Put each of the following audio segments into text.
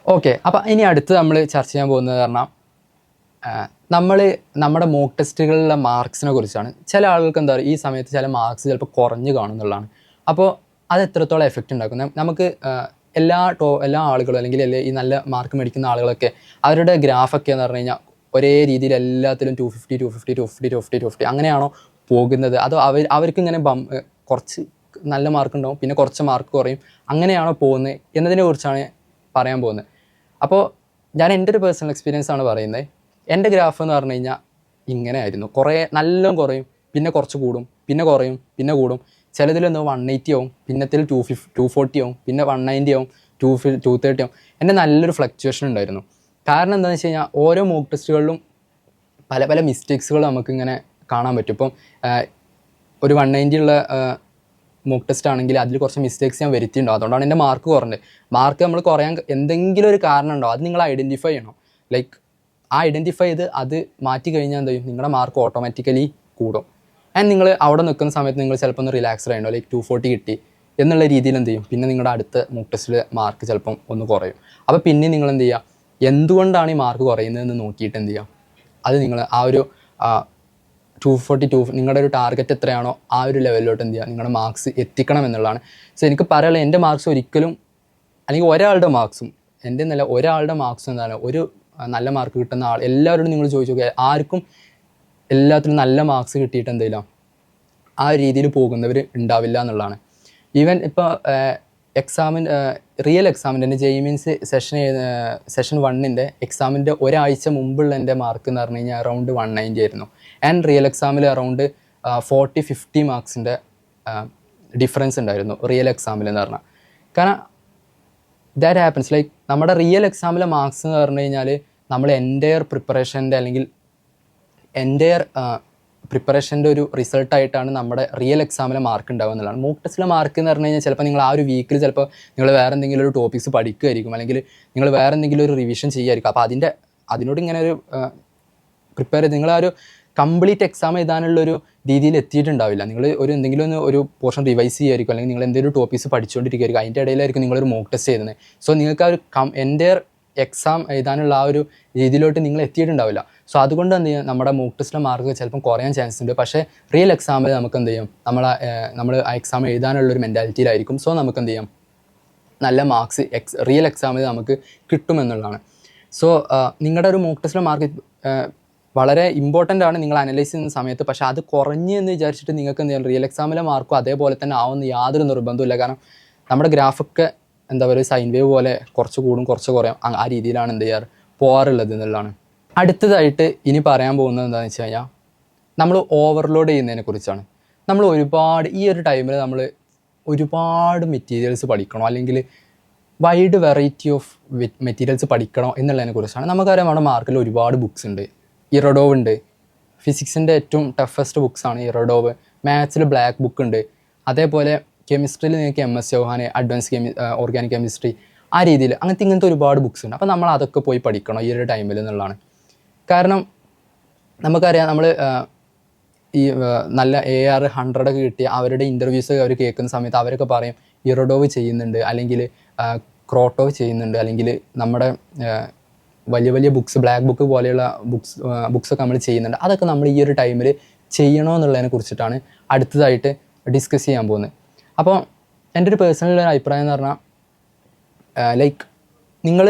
Okay, അപ്പോൾ ഇനി അടുത്ത് നമ്മൾ ചർച്ച ചെയ്യാൻ പോകുന്നത് പറഞ്ഞാൽ നമ്മൾ നമ്മുടെ മോക്ക് ടെസ്റ്റുകളിലെ മാർക്സിനെ കുറിച്ചാണ്. ചില ആളുകൾക്ക് എന്താ പറയുക, ഈ സമയത്ത് ചില മാർക്സ് ചിലപ്പോൾ കുറഞ്ഞു കാണുന്നുള്ളതാണ്. അപ്പോൾ അത് എത്രത്തോളം എഫക്റ്റ് ഉണ്ടാക്കും? നമുക്ക് എല്ലാ ആളുകളും അല്ലെങ്കിൽ ഈ നല്ല മാർക്ക് മേടിക്കുന്ന ആളുകളൊക്കെ അവരുടെ ഗ്രാഫൊക്കെ എന്ന് പറഞ്ഞു കഴിഞ്ഞാൽ ഒരേ രീതിയിൽ എല്ലാത്തിലും 250 250 250 250 250 അങ്ങനെയാണോ പോകുന്നത്? അതോ അവർക്ക് ഇങ്ങനെ കുറച്ച് നല്ല മാർക്ക് ഉണ്ടാവും, പിന്നെ കുറച്ച് മാർക്ക് കുറയും, അങ്ങനെയാണോ പോകുന്നത് എന്നതിനെ കുറിച്ചാണ് പറയാൻ പോകുന്നത്. അപ്പോൾ ഞാൻ എൻ്റെ ഒരു പേഴ്സണൽ എക്സ്പീരിയൻസ് ആണ് പറയുന്നത്. എൻ്റെ ഗ്രാഫ് എന്ന് പറഞ്ഞു കഴിഞ്ഞാൽ ഇങ്ങനെ ആയിരുന്നു. കുറേ നല്ലോണം കുറയും, പിന്നെ കുറച്ച് കൂടും, പിന്നെ കുറയും, പിന്നെ കൂടും. ചിലതിലൊന്ന് 180 ആവും, പിന്നത്തിൽ 240 ആവും, പിന്നെ 190 ആവും, 230 ആവും. എൻ്റെ നല്ലൊരു ഫ്ലക്ച്വേഷൻ ഉണ്ടായിരുന്നു. കാരണം എന്താണെന്ന് വെച്ച് കഴിഞ്ഞാൽ ഓരോ മോക്ക് ടെസ്റ്റുകളിലും പല പല മിസ്റ്റേക്സുകൾ നമുക്കിങ്ങനെ കാണാൻ പറ്റും. ഇപ്പം ഒരു 190 ഉള്ള മോക്ക് ടെസ്റ്റ് ആണെങ്കിൽ അതിൽ കുറച്ച് മിസ്റ്റേക്സ് ഞാൻ വരുത്തിയിട്ടുണ്ടാവും. അതുകൊണ്ടാണ് എൻ്റെ മാർക്ക് കുറഞ്ഞത്. മാർക്ക് നമ്മൾ കുറയാൻ എന്തെങ്കിലും ഒരു കാരണം ഉണ്ടാവും. അത് നിങ്ങൾ ഐഡൻറ്റിഫൈ ചെയ്യണം. ലൈക്ക് ഐഡൻറ്റിഫൈ ചെയ്ത് അത് മാറ്റി കഴിഞ്ഞാൽ എന്ത് ചെയ്യും, നിങ്ങളുടെ മാർക്ക് ഓട്ടോമാറ്റിക്കലി കൂടും. ആൻഡ് നിങ്ങൾ അവിടെ നിൽക്കുന്ന സമയത്ത് നിങ്ങൾ ചിലപ്പോൾ ഒന്ന് റിലാക്സ്ഡ് ആയിട്ടുണ്ടോ, ലൈക്ക് 240 കിട്ടി എന്നുള്ള രീതിയിൽ എന്ത് ചെയ്യും, പിന്നെ നിങ്ങളുടെ അടുത്ത മോക്ക് ടെസ്റ്റിൽ മാർക്ക് ചിലപ്പം ഒന്ന് കുറയും. അപ്പോൾ പിന്നെ നിങ്ങൾ എന്ത് ചെയ്യുക, എന്തുകൊണ്ടാണ് ഈ മാർക്ക് കുറയുന്നതെന്ന് നോക്കിയിട്ട് എന്ത് ചെയ്യുക, അത് നിങ്ങൾ ആ ഒരു 242 നിങ്ങളുടെ ഒരു ടാർഗറ്റ് എത്രയാണോ ആ ഒരു ലെവലിലോട്ട് എന്ത് ചെയ്യുക, നിങ്ങളുടെ മാർക്സ് എത്തിക്കണം എന്നുള്ളതാണ്. സോ എനിക്ക് പറയാനുള്ളത്, എൻ്റെ മാർക്സ് ഒരിക്കലും, അല്ലെങ്കിൽ ഒരാളുടെ മാർക്സും എൻ്റെ എന്നല്ല, ഒരാളുടെ മാർക്സും എന്താണ്, ഒരു നല്ല മാർക്ക് കിട്ടുന്ന ആൾ എല്ലാവരോടും നിങ്ങൾ ചോദിച്ചു നോക്കിയാൽ ആർക്കും എല്ലാത്തിലും നല്ല മാർക്സ് കിട്ടിയിട്ട് എന്തെയില്ല ആ രീതിയിൽ പോകുന്നവർ ഉണ്ടാവില്ല എന്നുള്ളതാണ്. ഈവൻ ഇപ്പോൾ റിയൽ എക്സാമിൻ്റെ എൻ്റെ JEE Mains സെഷൻ 1 എക്സാമിൻ്റെ ഒരാഴ്ച മുമ്പുള്ള എൻ്റെ മാർക്ക് എന്ന് പറഞ്ഞു കഴിഞ്ഞാൽ അറൗണ്ട് 190 ആയിരുന്നു. ആൻഡ് റിയൽ എക്സാമിൽ അറൗണ്ട് 40-50 മാർക്സിൻ്റെ ഡിഫറൻസ് ഉണ്ടായിരുന്നു റിയൽ എക്സാമിൽ എന്ന് പറഞ്ഞാൽ. കാരണം ദാറ്റ് ഹാപ്പൻസ്, ലൈക്ക് നമ്മുടെ റിയൽ എക്സാമിലെ മാർക്സ് എന്ന് പറഞ്ഞു കഴിഞ്ഞാൽ നമ്മൾ എൻ്റയർ പ്രിപ്പറേഷൻ്റെ അല്ലെങ്കിൽ എൻ്റയർ പ്രിപ്പറേഷൻ്റെ ഒരു റിസൾട്ടായിട്ടാണ് നമ്മുടെ റിയൽ എക്സാമിലെ മാർക്ക് ഉണ്ടാവുക എന്നുള്ളതാണ്. മോക്ക് ടെസ്റ്റിലെ മാർക്ക് എന്ന് പറഞ്ഞു കഴിഞ്ഞാൽ ചിലപ്പോൾ നിങ്ങൾ ആ ഒരു വീക്കിൽ ചിലപ്പോൾ നിങ്ങൾ വേറെ എന്തെങ്കിലും ഒരു ടോപ്പിക്സ് പഠിക്കുമായിരിക്കും, അല്ലെങ്കിൽ നിങ്ങൾ വേറെ എന്തെങ്കിലും ഒരു റിവിഷൻ ചെയ്യുമായിരിക്കും. അപ്പോൾ അതിനോട് ഇങ്ങനെ ഒരു പ്രിപ്പയർ ചെയ്ത് നിങ്ങൾ ആ ഒരു കംപ്ലീറ്റ് എക്സാം എഴുതാനുള്ളൊരു രീതിയിൽ എത്തിയിട്ടുണ്ടാവില്ല. നിങ്ങൾ എന്തെങ്കിലും ഒരു പോർഷൻ റിവൈസ് ചെയ്യുമായിരിക്കും, അല്ലെങ്കിൽ നിങ്ങൾ എന്തെങ്കിലും ടോപ്പിക്സ് പഠിച്ചുകൊണ്ടിരിക്കുമായിരിക്കും. അതിൻ്റെ ഇടയിലായിരിക്കും നിങ്ങളൊരു മോക്ക് ടെസ്റ്റ് ചെയ്യുന്നത്. സോ നിങ്ങൾക്ക് ആ ഒരു എൻ്റയർ എക്സാം എഴുതാനുള്ള ആ ഒരു രീതിയിലോട്ട് നിങ്ങൾ എത്തിയിട്ടുണ്ടാവില്ല. സോ അതുകൊണ്ട് എന്ത് ചെയ്യും, നമ്മുടെ മോക്ക് ടെസ്റ്റിലെ മാർക്ക് ചിലപ്പം കുറയാൻ ചാൻസ് ഉണ്ട്. പക്ഷേ റിയൽ എക്സാമിൽ നമുക്ക് എന്ത് ചെയ്യും, നമ്മൾ ആ എക്സാം എഴുതാനുള്ളൊരു മെൻറ്റാലിറ്റിയിലായിരിക്കും. സോ നമുക്ക് എന്ത് ചെയ്യാം, നല്ല മാർക്സ് റിയൽ എക്സാമിൽ നമുക്ക് കിട്ടുമെന്നുള്ളതാണ്. സോ നിങ്ങളുടെ ഒരു മോക്ക് ടെസ്റ്റിലെ മാർക്ക് വളരെ ഇമ്പോർട്ടൻ്റ് ആണ് നിങ്ങൾ അനലൈസ് ചെയ്യുന്ന സമയത്ത്. പക്ഷേ അത് കുറഞ്ഞ് എന്ന് വിചാരിച്ചിട്ട് നിങ്ങൾക്ക് എന്ത് ചെയ്യാം, റിയൽ എക്സാമിലെ മാർക്കും അതേപോലെ തന്നെ ആവുമെന്ന് യാതൊരു നിർബന്ധമില്ല. കാരണം നമ്മുടെ ഗ്രാഫൊക്കെ എന്താ പറയുക, സൈൻ വേവ് പോലെ കുറച്ച് കൂടും കുറച്ച് കുറയും, ആ രീതിയിലാണ് എന്ത് ചെയ്യാറ് പോകാറുള്ളത് എന്നുള്ളതാണ്. അടുത്തതായിട്ട് ഇനി പറയാൻ പോകുന്നത് എന്താണെന്ന് വെച്ച് കഴിഞ്ഞാൽ നമ്മൾ ഓവർലോഡ് ചെയ്യുന്നതിനെ കുറിച്ചാണ്. നമ്മൾ ഈ ഒരു ടൈമിൽ നമ്മൾ ഒരുപാട് മെറ്റീരിയൽസ് പഠിക്കണോ, അല്ലെങ്കിൽ വൈഡ് വെറൈറ്റി ഓഫ് മെറ്റീരിയൽസ് പഠിക്കണോ എന്നുള്ളതിനെ കുറിച്ചാണ്. നമുക്കറിയാം നമ്മുടെ മാർക്കിൽ ഒരുപാട് ബുക്സ് ഉണ്ട്. ഇറഡോവ് ഉണ്ട്, ഫിസിക്സിൻ്റെ ഏറ്റവും ടഫസ്റ്റ് ബുക്സാണ് ഇറഡോവ്. മാത്സിൽ ബ്ലാക്ക് ബുക്ക് ഉണ്ട്. അതേപോലെ കെമിസ്ട്രിയിൽ നിങ്ങൾക്ക് MS Chauhan advance organic chemistry, ആ രീതിയിൽ അങ്ങനത്തെ ഒരുപാട് ബുക്സ് ഉണ്ട്. അപ്പോൾ നമ്മൾ അതൊക്കെ പോയി പഠിക്കണം ഈ ഒരു ടൈമിൽ എന്നുള്ളതാണ്. കാരണം നമുക്കറിയാം നമ്മൾ ഈ നല്ല AR 100 ഒക്കെ കിട്ടിയ അവരുടെ ഇൻ്റർവ്യൂസ് അവർ കേൾക്കുന്ന സമയത്ത് അവരൊക്കെ പറയും ഇറഡോവ് ചെയ്യുന്നുണ്ട്, അല്ലെങ്കിൽ ക്രോട്ടോവ് ചെയ്യുന്നുണ്ട്, അല്ലെങ്കിൽ നമ്മുടെ വലിയ വലിയ ബുക്സ് ബ്ലാക്ക് ബുക്ക് പോലെയുള്ള ബുക്സൊക്കെ നമ്മൾ ചെയ്യുന്നുണ്ട്. അതൊക്കെ നമ്മൾ ഈ ഒരു ടൈമിൽ ചെയ്യണോ എന്നുള്ളതിനെ കുറിച്ചിട്ടാണ് അടുത്തതായിട്ട് ഡിസ്കസ് ചെയ്യാൻ പോകുന്നത്. അപ്പോൾ എൻ്റെ ഒരു പേഴ്സണൽ അഭിപ്രായം എന്ന് പറഞ്ഞാൽ, ലൈക്ക് നിങ്ങൾ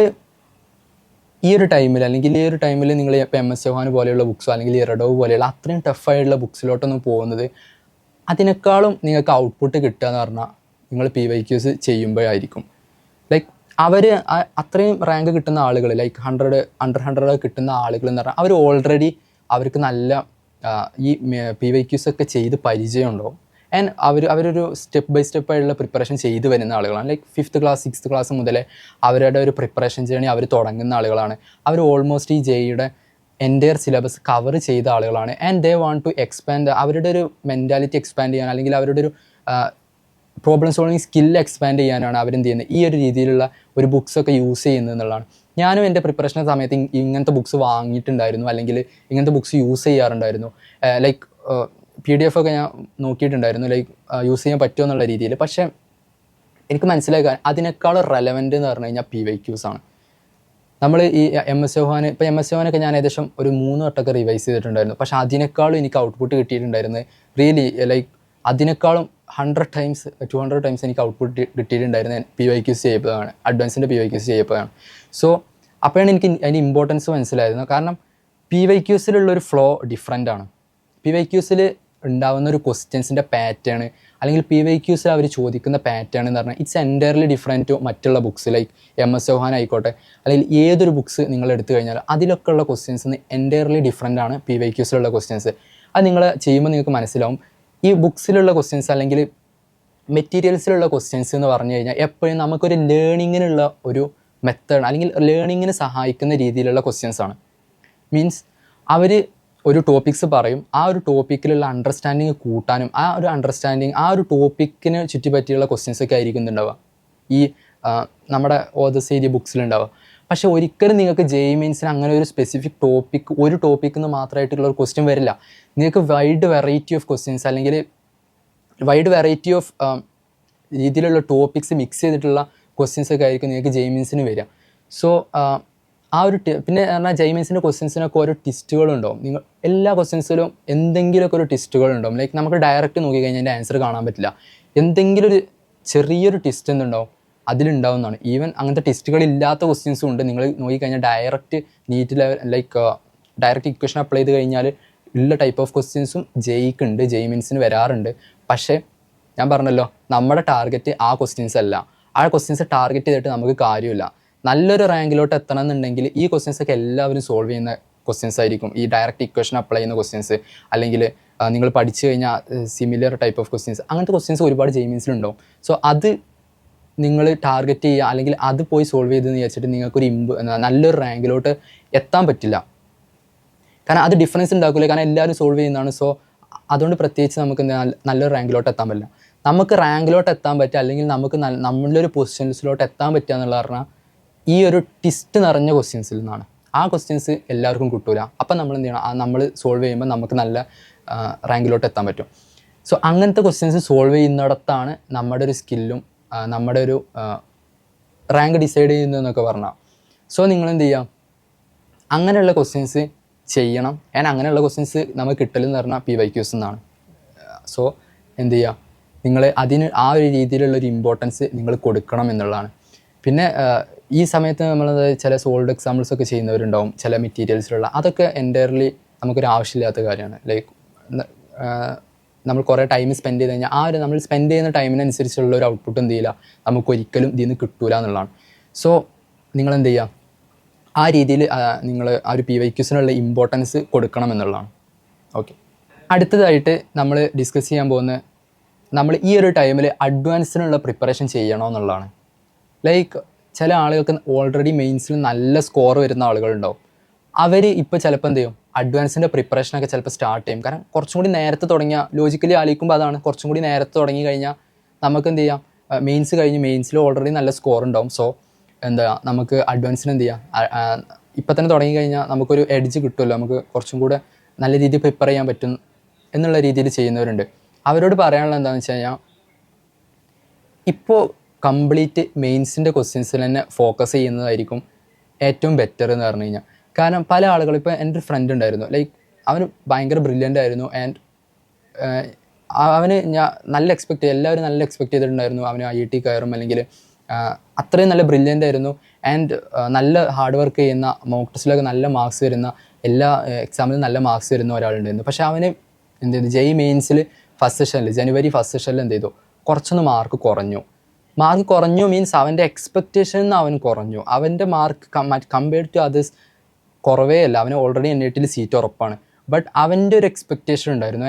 ഈ ഒരു ടൈമിൽ നിങ്ങൾ ഇപ്പോൾ MS ചൗഹാൻ പോലെയുള്ള ബുക്സോ അല്ലെങ്കിൽ ഇറഡോവ് പോലെയുള്ള അത്രയും ടഫായിട്ടുള്ള ബുക്സിലോട്ടൊന്നും പോകുന്നത്, അതിനേക്കാളും നിങ്ങൾക്ക് ഔട്ട്പുട്ട് കിട്ടുക എന്ന് പറഞ്ഞാൽ നിങ്ങൾ PYQs ചെയ്യുമ്പോഴായിരിക്കും. ലൈക്ക് അവർ അത്രയും റാങ്ക് കിട്ടുന്ന ആളുകൾ, ലൈക്ക് 100 അണ്ടർ 100 കിട്ടുന്ന ആളുകൾ എന്ന് പറഞ്ഞാൽ അവർ ഓൾറെഡി അവർക്ക് നല്ല ഈ PYQs ഒക്കെ ചെയ്ത് പരിചയം ഉണ്ടാവും. ആൻഡ് അവരൊരു സ്റ്റെപ്പ് ബൈ സ്റ്റെപ്പായിട്ടുള്ള പ്രിപ്പറേഷൻ ചെയ്ത് വരുന്ന ആളുകളാണ്. Like 5th class 6th class മുതലേ അവരുടെ ഒരു പ്രിപ്പറേഷൻ ജേണി അവർ തുടങ്ങുന്ന ആളുകളാണ്. അവർ ഓൾമോസ്റ്റ് ഈ JEEയുടെ എൻ്റയർ സിലബസ് കവർ ചെയ്ത ആളുകളാണ്. And they want to expand, അവരുടെ ഒരു മെൻറ്റാലിറ്റി എക്സ്പാൻഡ് ചെയ്യാൻ, അല്ലെങ്കിൽ അവരുടെ ഒരു പ്രോബ്ലം സോൾവിങ് സ്കില്ല് എക്സ്പാൻഡ് ചെയ്യാനാണ് അവരെന്ത് ചെയ്യുന്നത്, ഈ ഒരു രീതിയിലുള്ള ഒരു ബുക്സൊക്കെ യൂസ് ചെയ്യുന്നത് എന്നുള്ളതാണ്. ഞാനും എൻ്റെ പ്രിപ്പറേഷൻ സമയത്ത് ഇങ്ങനത്തെ ബുക്സ് വാങ്ങിയിട്ടുണ്ടായിരുന്നു, അല്ലെങ്കിൽ ഇങ്ങനത്തെ ബുക്സ് യൂസ് ചെയ്യാറുണ്ടായിരുന്നു. ലൈക്ക് PDF ഒക്കെ ഞാൻ നോക്കിയിട്ടുണ്ടായിരുന്നു, ലൈക്ക് യൂസ് ചെയ്യാൻ പറ്റുമോ എന്നുള്ള രീതിയിൽ. പക്ഷേ എനിക്ക് മനസ്സിലാക്കാൻ അതിനേക്കാൾ റെലവൻറ്റ് എന്ന് പറഞ്ഞു കഴിഞ്ഞാൽ PYQs ആണ്. നമ്മൾ ഈ MS ചൗഹാൻ ഇപ്പോൾ MS ചൗഹാനൊക്കെ ഞാൻ ഏകദേശം ഒരു 3 വട്ടമൊക്കെ റിവൈസ് ചെയ്തിട്ടുണ്ടായിരുന്നു. പക്ഷേ അതിനേക്കാളും എനിക്ക് ഔട്ട്പുട്ട് കിട്ടിയിട്ടുണ്ടായിരുന്നത് റിയലി ലൈക്ക് അതിനേക്കാളും 100 ടൈംസ് 200 ടൈംസ് എനിക്ക് ഔട്ട്പുട്ട് കിട്ടിയിട്ടുണ്ടായിരുന്നത് PYQs ചെയ്യപ്പോഴാണ്, അഡ്വാൻസിൻ്റെ PYQs ചെയ്യപ്പോഴാണ്. സോ അപ്പോഴാണ് എനിക്ക് അതിൻ്റെ ഇമ്പോർട്ടൻസ് മനസ്സിലായിരുന്നു. കാരണം PYQസിലുള്ളൊരു ഫ്ലോ ഡിഫറെൻ്റ് ആണ്. PYQസിൽ ഉണ്ടാവുന്ന ഒരു ക്വസ്റ്റ്യൻസിൻ്റെ പാറ്റേൺ അല്ലെങ്കിൽ PYQസിൽ അവർ ചോദിക്കുന്ന പാറ്റേൺ എന്ന് പറഞ്ഞാൽ ഇറ്റ്സ് എൻറ്റയർലി ഡിഫറെൻറ്റ് ടു മറ്റുള്ള ബുക്സ് ലൈക്ക് MS ചൗഹാൻ ആയിക്കോട്ടെ അല്ലെങ്കിൽ ഏതൊരു ബുക്സ് നിങ്ങൾ എടുത്തു കഴിഞ്ഞാൽ അതിലൊക്കെ ഉള്ള ക്വസ്റ്റ്യൻസ് എൻറ്റയർലി ഡിഫറെൻ്റ് ആണ് PYQസിലുള്ള ക്വസ്റ്റ്യൻസ്. അത് നിങ്ങൾ ചെയ്യുമ്പോൾ നിങ്ങൾക്ക് മനസ്സിലാവും. ഈ ബുക്സിലുള്ള ക്വസ്റ്റ്യൻസ് അല്ലെങ്കിൽ മെറ്റീരിയൽസിലുള്ള ക്വസ്റ്റ്യൻസ് എന്ന് പറഞ്ഞു കഴിഞ്ഞാൽ എപ്പോഴും നമുക്കൊരു ലേണിങ്ങിനുള്ള ഒരു മെത്തേഡ് അല്ലെങ്കിൽ ലേണിങ്ങിന് സഹായിക്കുന്ന രീതിയിലുള്ള ക്വസ്റ്റ്യൻസാണ്. മീൻസ് അവർ ഒരു ടോപ്പിക്സ് പറയും, ആ ഒരു ടോപ്പിക്കിലുള്ള അണ്ടർസ്റ്റാൻഡിങ് കൂട്ടാനും ആ ഒരു അണ്ടർസ്റ്റാൻഡിങ് ആ ഒരു ടോപ്പിക്കിന് ചുറ്റിപ്പറ്റിയുള്ള ക്വസ്റ്റ്യൻസൊക്കെ ആയിരിക്കുന്നുണ്ടാവുക ഈ നമ്മുടെ ഓതേഴ്സ് എഴുതിയ ബുക്സിലുണ്ടാവുക. പക്ഷേ ഒരിക്കലും നിങ്ങൾക്ക് JEE മെയിൻസിന് അങ്ങനെ ഒരു സ്പെസിഫിക് ടോപ്പിക്ക് ഒരു ടോപ്പിക്കിൽ നിന്ന് മാത്രമായിട്ടുള്ള ഒരു ക്വസ്റ്റ്യൻ വരില്ല. നിങ്ങൾക്ക് വൈഡ് വെറൈറ്റി ഓഫ് ക്വസ്റ്റ്യൻസ് അല്ലെങ്കിൽ വൈഡ് വെറൈറ്റി ഓഫ് രീതിയിലുള്ള ടോപ്പിക്സ് മിക്സ് ചെയ്തിട്ടുള്ള ക്വസ്റ്റ്യൻസൊക്കെ ആയിരിക്കും നിങ്ങൾക്ക് JEE മെയിൻസിന് വരിക. സോ ആ ഒരു പിന്നെ പറഞ്ഞാൽ JEE മെയിൻസിൻ്റെ ക്വസ്റ്റ്യൻസിനൊക്കെ ഓരോ ടിസ്റ്റുകളുണ്ടാവും. നിങ്ങൾ എല്ലാ ക്വസ്റ്റ്യൻസിലും എന്തെങ്കിലുമൊക്കെ ഒരു ടിസ്റ്റുകളുണ്ടാവും. ലൈക്ക് നമുക്ക് ഡയറക്റ്റ് നോക്കിക്കഴിഞ്ഞാൽ അതിൻ്റെ ആൻസർ കാണാൻ പറ്റില്ല. എന്തെങ്കിലും ഒരു ചെറിയൊരു ടിസ്റ്റ് എന്തുണ്ടാവും അതിലുണ്ടാവുന്നതാണ്. ഈവൻ അങ്ങനത്തെ ടിസ്റ്റുകളില്ലാത്ത ക്വസ്റ്റ്യൻസും ഉണ്ട്. നിങ്ങൾ നോക്കിക്കഴിഞ്ഞാൽ direct NEET level like direct equation apply ചെയ്ത് കഴിഞ്ഞാൽ ഉള്ള ടൈപ്പ് ഓഫ് ക്വസ്റ്റ്യൻസും JEEക്ക് ഉണ്ട്, JEE മെയിൻസിന് വരാറുണ്ട്. പക്ഷേ ഞാൻ പറഞ്ഞല്ലോ നമ്മുടെ ടാർഗറ്റ് ആ ക്വസ്റ്റ്യൻസ് അല്ല. ആ ക്വസ്റ്റ്യൻസ് ടാർഗറ്റ് ചെയ്തിട്ട് നമുക്ക് കാര്യമില്ല. നല്ലൊരു റാങ്കിലോട്ട് എത്തണം എന്നുണ്ടെങ്കിൽ ഈ ക്വസ്റ്റ്യൻസൊക്കെ എല്ലാവരും സോൾവ് ചെയ്യുന്ന ക്വസ്റ്റ്യൻസ് ആയിരിക്കും. ഈ ഡയറക്റ്റ് ഇക്വേഷൻ അപ്ലൈ ചെയ്യുന്ന ക്വസ്റ്റ്യൻസ് അല്ലെങ്കിൽ നിങ്ങൾ പഠിച്ചു കഴിഞ്ഞാൽ സിമിലർ ടൈപ്പ് ഓഫ് ക്വസ്റ്റ്യൻസ് അങ്ങനത്തെ ക്വസ്റ്റ്യൻസ് ഒരുപാട് JEE മെയിൻസിലുണ്ടാവും. സോ അത് നിങ്ങൾ ടാർഗറ്റ് ചെയ്യുക അല്ലെങ്കിൽ അത് പോയി സോൾവ് ചെയ്തെന്ന് വിചാരിച്ചിട്ട് നിങ്ങൾക്കൊരു നല്ലൊരു റാങ്കിലോട്ട് എത്താൻ പറ്റില്ല. കാരണം അത് ഡിഫറൻസ് ഉണ്ടാക്കില്ല. കാരണം എല്ലാവരും സോൾവ് ചെയ്യുന്നതാണ്. സോ അതുകൊണ്ട് പ്രത്യേകിച്ച് നമുക്ക് നല്ലൊരു റാങ്കിലോട്ട് എത്താൻ പറ്റില്ല. നമുക്ക് റാങ്കിലോട്ട് എത്താൻ പറ്റുക അല്ലെങ്കിൽ നമുക്ക് നമ്മളൊരു പൊസിഷൻസിലോട്ട് എത്താൻ പറ്റുക എന്നുള്ള പറഞ്ഞാൽ ഈ ഒരു ടിസ്റ്റ് നിറഞ്ഞ ക്വസ്റ്റ്യൻസിൽ നിന്നാണ്. ആ ക്വസ്റ്റ്യൻസ് എല്ലാവർക്കും കിട്ടൂല. അപ്പം നമ്മൾ എന്ത് ചെയ്യണം, നമ്മൾ സോൾവ് ചെയ്യുമ്പോൾ നമുക്ക് നല്ല റാങ്കിലോട്ട് എത്താൻ പറ്റും. സോ അങ്ങനത്തെ ക്വസ്റ്റ്യൻസ് സോൾവ് ചെയ്യുന്നിടത്താണ് നമ്മുടെ ഒരു സ്കില്ലും നമ്മുടെ ഒരു റാങ്ക് ഡിസൈഡ് ചെയ്യുന്നതെന്നൊക്കെ പറഞ്ഞാൽ. സോ നിങ്ങൾ എന്ത് ചെയ്യുക, അങ്ങനെയുള്ള ക്വസ്റ്റ്യൻസ് ചെയ്യണം. അങ്ങനെയുള്ള ക്വസ്റ്റ്യൻസ് നമുക്ക് കിട്ടലെന്ന് പറഞ്ഞാൽ PYQs എന്നാണ്. സോ എന്ത് ചെയ്യുക, നിങ്ങൾ അതിന് ആ ഒരു രീതിയിലുള്ളൊരു ഇമ്പോർട്ടൻസ് നിങ്ങൾ കൊടുക്കണം എന്നുള്ളതാണ്. പിന്നെ ഈ സമയത്ത് നമ്മൾ ചില സോൾഡ് എക്സാമ്പിൾസൊക്കെ ചെയ്യുന്നവരുണ്ടാവും ചില മെറ്റീരിയൽസിലുള്ള. അതൊക്കെ എൻറ്റയർലി നമുക്കൊരു ആവശ്യമില്ലാത്ത കാര്യമാണ്. ലൈക്ക് നമ്മൾ കുറേ ടൈം സ്പെൻഡ് ചെയ്ത് കഴിഞ്ഞാൽ ആ ഒരു നമ്മൾ സ്പെൻഡ് ചെയ്യുന്ന ടൈമിനനുസരിച്ചുള്ള ഒരു ഔട്ട്പുട്ട് എന്ത് ചെയ്യില്ല, നമുക്കൊരിക്കലും ഇതിൽ നിന്ന് കിട്ടൂല എന്നുള്ളതാണ്. സോ നിങ്ങൾ എന്ത് ചെയ്യുക, ആ രീതിയിൽ നിങ്ങൾ ആ ഒരു PYQസിനുള്ള ഇമ്പോർട്ടൻസ് കൊടുക്കണം എന്നുള്ളതാണ്. ഓക്കെ, അടുത്തതായിട്ട് നമ്മൾ ഡിസ്കസ് ചെയ്യാൻ പോകുന്നത് നമ്മൾ ഈ ഒരു ടൈമിൽ അഡ്വാൻസിനുള്ള പ്രിപ്പറേഷൻ ചെയ്യണോ എന്നുള്ളതാണ്. ലൈക്ക് ചില ആളുകൾക്ക് ഓൾറെഡി മെയിൻസിൽ നല്ല സ്കോർ വരുന്ന ആളുകളുണ്ടാവും. അവർ ഇപ്പോൾ ചിലപ്പോൾ എന്ത് ചെയ്യും, അഡ്വാൻസിൻ്റെ പ്രിപ്പറേഷനൊക്കെ ചിലപ്പോൾ സ്റ്റാർട്ട് ചെയ്യും. കാരണം കുറച്ചും കൂടി നേരത്തെ തുടങ്ങിയാൽ ലോജിക്കലി ആലോചിക്കുമ്പോൾ അതാണ് കുറച്ചും കൂടി നേരത്തെ തുടങ്ങി കഴിഞ്ഞാൽ നമുക്ക് എന്ത് ചെയ്യാം, മെയിൻസ് കഴിഞ്ഞ് മെയിൻസിൽ ഓൾറെഡി നല്ല സ്കോർ ഉണ്ടാവും. സോ എന്താ നമുക്ക് അഡ്വാൻസിന് എന്ത് ചെയ്യാം, ഇപ്പം തന്നെ തുടങ്ങി കഴിഞ്ഞാൽ നമുക്കൊരു എഡ്ജ് കിട്ടുമല്ലോ, നമുക്ക് കുറച്ചും കൂടെ നല്ല രീതിയിൽ പ്രിപ്പയർ ചെയ്യാൻ പറ്റും എന്നുള്ള രീതിയിൽ ചെയ്യുന്നവരുണ്ട്. അവരോട് പറയാനുള്ളത് എന്താണെന്ന് വെച്ച് കഴിഞ്ഞാൽ ഇപ്പോൾ കംപ്ലീറ്റ് മെയിൻസിൻ്റെ ക്വസ്റ്റ്യൻസിൽ തന്നെ ഫോക്കസ് ചെയ്യുന്നതായിരിക്കും ഏറ്റവും ബെറ്റർ എന്ന് പറഞ്ഞു കഴിഞ്ഞാൽ. കാരണം പല ആളുകളും ഇപ്പോൾ എൻ്റെ ഒരു ഫ്രണ്ട് ഉണ്ടായിരുന്നു, ലൈക്ക് അവന് ഭയങ്കര ബ്രില്യൻ്റ് ആയിരുന്നു. ആൻഡ് അവന് നല്ല എക്സ്പെക്റ്റ് എല്ലാവരും നല്ല എക്സ്പെക്റ്റ് ചെയ്തിട്ടുണ്ടായിരുന്നു അവന് IIT കയറും അല്ലെങ്കിൽ അത്രയും നല്ല ബ്രില്യൻ്റ് ആയിരുന്നു. ആൻഡ് നല്ല ഹാർഡ് വർക്ക് ചെയ്യുന്ന, മോക്ക് ടെസ്റ്റിലൊക്കെ നല്ല മാർക്സ് വരുന്ന, എല്ലാ എക്സാമിലും നല്ല മാർക്സ് വരുന്ന ഒരാളുണ്ടായിരുന്നു. പക്ഷേ അവന് എന്ത് ചെയ്തു, JEE മെയിൻസിൽ ഫസ്റ്റ് സെഷനിൽ ജനുവരി ഫസ്റ്റ് സെഷനിൽ എന്ത് ചെയ്തു, കുറച്ചൊന്ന് മാർക്ക് കുറഞ്ഞു മീൻസ് അവൻ്റെ എക്സ്പെക്റ്റേഷനിൽ നിന്ന് അവൻ കുറഞ്ഞു. അവൻ്റെ മാർക്ക് കമ്പയർഡ് ടു അതേഴ്സ് കുറവേ അല്ല, അവന് ഓൾറെഡി NIT സീറ്റ് ഉറപ്പാണ്. ബട്ട് അവൻ്റെ ഒരു എക്സ്പെക്റ്റേഷൻ ഉണ്ടായിരുന്നു.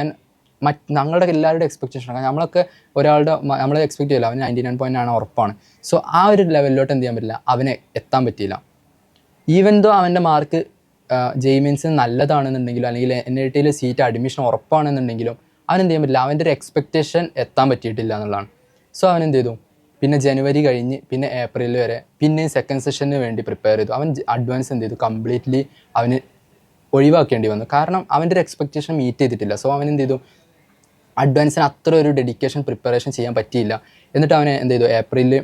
ഞങ്ങളുടെ എല്ലാവരുടെ എക്സ്പെക്റ്റേഷൻ ആണ്. നമ്മളൊക്കെ നമ്മൾ എക്സ്പെക്ട് ചെയ്യില്ല അവന് 99 പോയിൻ്റ് ആണ് ഉറപ്പാണ്. സോ ആ ഒരു ലെവലിലോട്ട് എന്ത് ചെയ്യാൻ പറ്റില്ല, അവന് എത്താൻ പറ്റിയില്ല. ഈവൻ ദോ അവൻ്റെ മാർക്ക് JEE മെയിൻസിന് നല്ലതാണെന്നുണ്ടെങ്കിലും അല്ലെങ്കിൽ NIT സീറ്റ് അഡ്മിഷൻ ഉറപ്പാണെന്നുണ്ടെങ്കിലും അവനെന്ത് ചെയ്യാൻ പറ്റില്ല, അവൻ്റെ ഒരു എക്സ്പെക്റ്റേഷൻ എത്താൻ പറ്റിയിട്ടില്ല എന്നുള്ളതാണ്. സോ അവനെന്ത് ചെയ്തു, പിന്നെ ജനുവരി കഴിഞ്ഞ് പിന്നെ ഏപ്രിൽ വരെ പിന്നെ സെക്കൻഡ് സെഷന് വേണ്ടി പ്രിപ്പയർ ചെയ്തു. അവൻ അഡ്വാൻസ് എന്ത് ചെയ്തു, കംപ്ലീറ്റ്ലി അവന് ഒഴിവാക്കേണ്ടി വന്നു. കാരണം അവൻ്റെ ഒരു എക്സ്പെക്റ്റേഷൻ മീറ്റ് ചെയ്തിട്ടില്ല. സോ അവൻ എന്ത് ചെയ്തു, അഡ്വാൻസിന് അത്ര ഒരു ഡെഡിക്കേഷൻ പ്രിപ്പറേഷൻ ചെയ്യാൻ പറ്റിയില്ല. എന്നിട്ട് അവനെ എന്ത് ചെയ്തു, ഏപ്രിലിൽ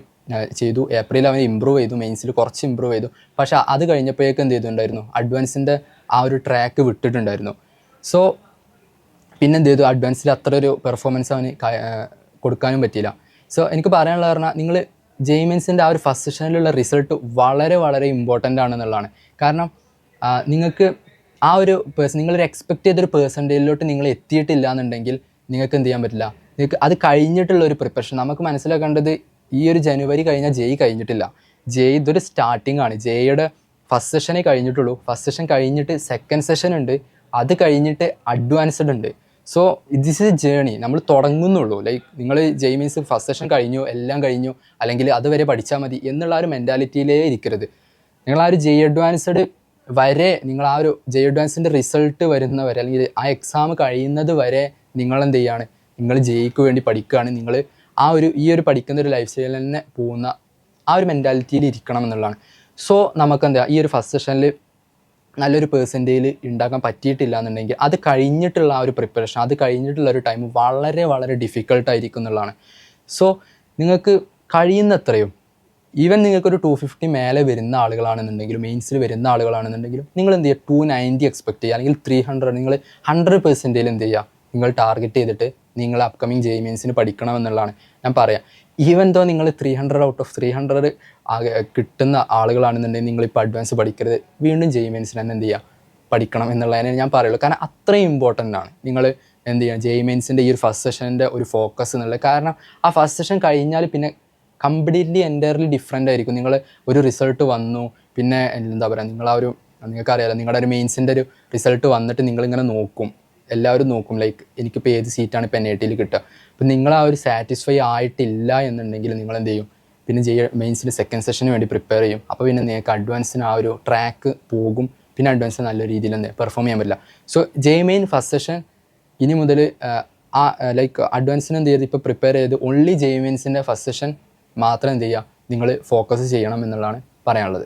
ചെയ്തു. ഏപ്രിൽ അവൻ ഇമ്പ്രൂവ് ചെയ്തു, മെയിൻസിൽ കുറച്ച് ഇമ്പ്രൂവ് ചെയ്തു. പക്ഷേ അത് കഴിഞ്ഞപ്പോഴേക്കും എന്ത് ചെയ്തിട്ടുണ്ടായിരുന്നു, അഡ്വാൻസിൻ്റെ ആ ഒരു ട്രാക്ക് വിട്ടിട്ടുണ്ടായിരുന്നു. സോ പിന്നെ എന്ത് ചെയ്തു, അഡ്വാൻസിൽ അത്ര ഒരു പെർഫോമൻസ് അവന് കൊടുക്കാനും പറ്റിയില്ല. സോ എനിക്ക് പറയാനുള്ള പറഞ്ഞാൽ നിങ്ങൾ ജെയ്മെൻസിൻ്റെ ആ ഒരു ഫസ്റ്റ് സെഷനിലുള്ള റിസൾട്ട് വളരെ വളരെ ഇമ്പോർട്ടൻ്റ് ആണെന്നുള്ളതാണ്. കാരണം നിങ്ങൾക്ക് ആ ഒരു നിങ്ങളൊരു എക്സ്പെക്ട് ചെയ്തൊരു പേഴ്സൻറ്റേജിലോട്ട് നിങ്ങൾ എത്തിയിട്ടില്ല എന്നുണ്ടെങ്കിൽ നിങ്ങൾക്ക് എന്ത് ചെയ്യാൻ പറ്റില്ല. നിങ്ങൾക്ക് അത് കഴിഞ്ഞിട്ടുള്ള ഒരു പ്രിപ്പറേഷൻ നമുക്ക് മനസ്സിലാക്കേണ്ടത്, ഈ ഒരു ജനുവരി കഴിഞ്ഞാൽ ജെയ് കഴിഞ്ഞിട്ടില്ല. ജെയ് ഇതൊരു സ്റ്റാർട്ടിംഗ് ആണ്. ജെയുടെ ഫസ്റ്റ് സെഷനേ കഴിഞ്ഞിട്ടുള്ളൂ. ഫസ്റ്റ് സെഷൻ കഴിഞ്ഞിട്ട് സെക്കൻഡ് സെഷൻ ഉണ്ട്, അത് കഴിഞ്ഞിട്ട് അഡ്വാൻസ്ഡ് ഉണ്ട്. So this is A journey. നമ്മൾ തുടങ്ങുന്നുള്ളൂ. ലൈക്ക് നിങ്ങൾ ജെയ് മീൻസ് ഫസ്റ്റ് സെഷൻ കഴിഞ്ഞു, എല്ലാം കഴിഞ്ഞു, അല്ലെങ്കിൽ അതുവരെ പഠിച്ചാൽ മതി എന്നുള്ള ആ ഒരു മെൻറ്റാലിറ്റിയിലേ ഇരിക്കരുത്. നിങ്ങൾ ആ ഒരു ജെയ് അഡ്വാൻസ്ഡ് വരെ, നിങ്ങൾ ആ ഒരു ജെയ് അഡ്വാൻസിൻ്റെ റിസൾട്ട് വരുന്നവരെ, അല്ലെങ്കിൽ ആ എക്സാം കഴിയുന്നത് വരെ നിങ്ങൾ എന്ത് ചെയ്യാണ്, നിങ്ങൾ ജെയ്ക്ക് വേണ്ടി പഠിക്കുകയാണ്. നിങ്ങൾ ഈ ഒരു പഠിക്കുന്ന ഒരു ലൈഫ് സ്റ്റൈലിൽ തന്നെ പോകുന്ന ആ ഒരു മെൻറ്റാലിറ്റിയിൽ ഇരിക്കണം എന്നുള്ളതാണ്. സോ നമുക്കെന്താ ഈ ഒരു ഫസ്റ്റ് സെഷനിൽ നല്ലൊരു പേഴ്സൻറ്റേജിൽ ഉണ്ടാക്കാൻ പറ്റിയിട്ടില്ല എന്നുണ്ടെങ്കിൽ അത് കഴിഞ്ഞിട്ടുള്ള ആ ഒരു പ്രിപ്പറേഷൻ, അത് കഴിഞ്ഞിട്ടുള്ള ഒരു ടൈം വളരെ വളരെ ഡിഫിക്കൽട്ടായിരിക്കും എന്നുള്ളതാണ്. സോ നിങ്ങൾക്ക് കഴിയുന്നത്രയും, ഈവൻ നിങ്ങൾക്കൊരു 250 മേലെ വരുന്ന ആളുകളാണെന്നുണ്ടെങ്കിലും, മെയിൻസിൽ വരുന്ന ആളുകളാണെന്നുണ്ടെങ്കിലും, നിങ്ങൾ എന്ത് ചെയ്യുക, 290 എക്സ്പെക്ട് ചെയ്യുക, അല്ലെങ്കിൽ 300, നിങ്ങൾ 100% എന്ത് ചെയ്യുക, നിങ്ങൾ ടാർഗറ്റ് ചെയ്തിട്ട് നിങ്ങൾ അപ്കമിങ് ജെയ് മെയിൻസിന് പഠിക്കണമെന്നുള്ളതാണ് ഞാൻ പറയാം. ഈവൻ ദോ നിങ്ങൾ 300 ഔട്ട് ഓഫ് 300 കിട്ടുന്ന ആളുകളാണെന്നുണ്ടെങ്കിൽ നിങ്ങളിപ്പോൾ അഡ്വാൻസ് പഠിക്കരുത്, വീണ്ടും ജെയ് മെയിൻസിന് തന്നെ എന്ത് ചെയ്യുക, പഠിക്കണം എന്നുള്ളതിനെ ഞാൻ പറയുള്ളൂ. കാരണം അത്രയും ഇമ്പോർട്ടൻ്റ് ആണ് നിങ്ങൾ എന്ത് ചെയ്യുക, ജെയ് മെയിൻസിൻ്റെ ഈ ഒരു ഫസ്റ്റ് സെഷൻ്റെ ഒരു ഫോക്കസ് എന്നുള്ളത്. കാരണം ആ ഫസ്റ്റ് സെഷൻ കഴിഞ്ഞാൽ പിന്നെ കംപ്ലീറ്റ്ലി എൻറ്റയർലി ഡിഫറെൻ്റ് ആയിരിക്കും. നിങ്ങൾ ഒരു റിസൾട്ട് വന്നു, പിന്നെ എന്താ പറയുക, നിങ്ങൾക്കറിയാലോ നിങ്ങളുടെ ഒരു മെയിൻസിൻ്റെ ഒരു റിസൾട്ട് വന്നിട്ട് നിങ്ങളിങ്ങനെ നോക്കും, എല്ലാവരും നോക്കും, ലൈക്ക് എനിക്കിപ്പോൾ ഏത് സീറ്റാണ് ഇപ്പോൾ NIT കിട്ടുക. അപ്പം നിങ്ങൾ ആ ഒരു സാറ്റിസ്ഫൈ ആയിട്ടില്ല എന്നുണ്ടെങ്കിൽ നിങ്ങൾ എന്ത് ചെയ്യും, പിന്നെ മെയിൻസിൻ്റെ സെക്കൻഡ് സെഷന് വേണ്ടി പ്രിപ്പയർ ചെയ്യും. അപ്പോൾ പിന്നെ നിങ്ങൾക്ക് അഡ്വാൻസിന് ആ ഒരു ട്രാക്ക് പോകും, പിന്നെ അഡ്വാൻസ് നല്ല രീതിയിൽ തന്നെ പെർഫോം ചെയ്യാൻ പറ്റില്ല. സോ ജെയ് മെയിൻ ഫസ്റ്റ് സെഷൻ ഇനി മുതൽ ലൈക്ക് അഡ്വാൻസിന് എന്ത് ചെയ്ത് ഇപ്പോൾ പ്രിപ്പയർ ചെയ്ത് ഓൺലി ജെയ് മെയിൻസിൻ്റെ ഫസ്റ്റ് സെഷൻ മാത്രം എന്ത് ചെയ്യുക, നിങ്ങൾ ഫോക്കസ് ചെയ്യണം എന്നുള്ളതാണ് പറയാനുള്ളത്.